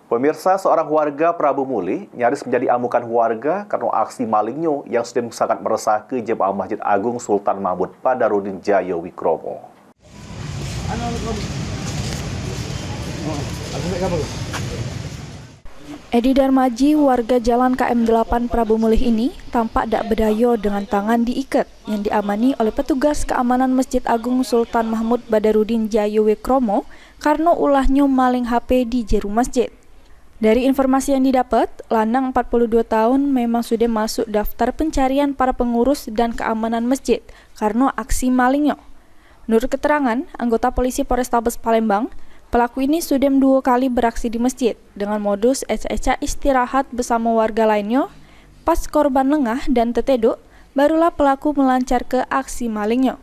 Pemirsa, seorang warga Prabu Muli nyaris menjadi amukan warga karena aksi malingnya yang sudah sangat meresahkan jemaah Masjid Agung Sultan Mahmud Badarudin Jaya Wikromo. Edi Darmaji, warga Jalan KM 8 Prabu Mulih ini tampak tak berdaya dengan tangan diikat yang diamani oleh petugas keamanan Masjid Agung Sultan Mahmud Badarudin Jaya Wikromo karena ulahnya maling HP di jero masjid. Dari informasi yang didapat, lanang 42 tahun memang sudah masuk daftar pencarian para pengurus dan keamanan masjid karena aksi malingnya. Menurut keterangan anggota polisi Polrestabes Palembang, pelaku ini sudah 2 kali beraksi di masjid dengan modus eca-eca istirahat bersama warga lainnya. Pas korban lengah dan terteduk, barulah pelaku melancar ke aksi malingnya.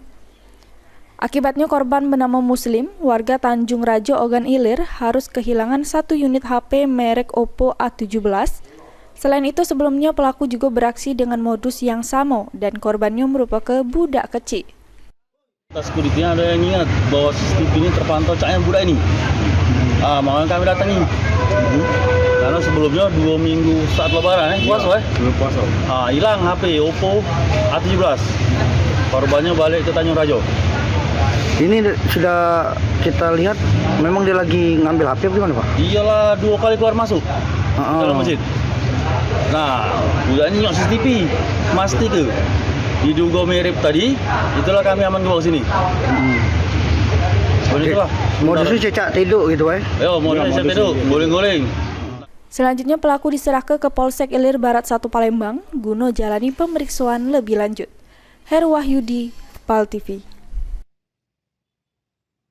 Akibatnya korban bernama Muslim, warga Tanjung Rajo Ogan Ilir, harus kehilangan 1 unit HP merek Oppo A17. Selain itu, sebelumnya pelaku juga beraksi dengan modus yang sama dan korbannya merupakan budak kecil. Sekuritinya ada yang ingat bahwa CCTV ini terpantau caknya budak ini. Makanya kami datang ini. Karena sebelumnya 2 minggu saat lebaran, puasa puasa. Hilang HP Oppo A17. Korbannya balik ke Tanjung Rajo. Ini sudah kita lihat memang dia lagi ngambil HP gimana, Pak? Iyalah 2 kali keluar masuk dalam masjid. Nah, budaknya nyok CCTV, pasti ke. Diduga mirip tadi, itulah kami aman ke bawah sini. Itulah. Modusnya cecak tidur gitu, Pak? Modusnya cecak tidur, guling-guling. Selanjutnya pelaku diserahkan ke Polsek Ilir Barat 1 Palembang guna jalani pemeriksaan lebih lanjut. Heru Wahyudi, PAL TV.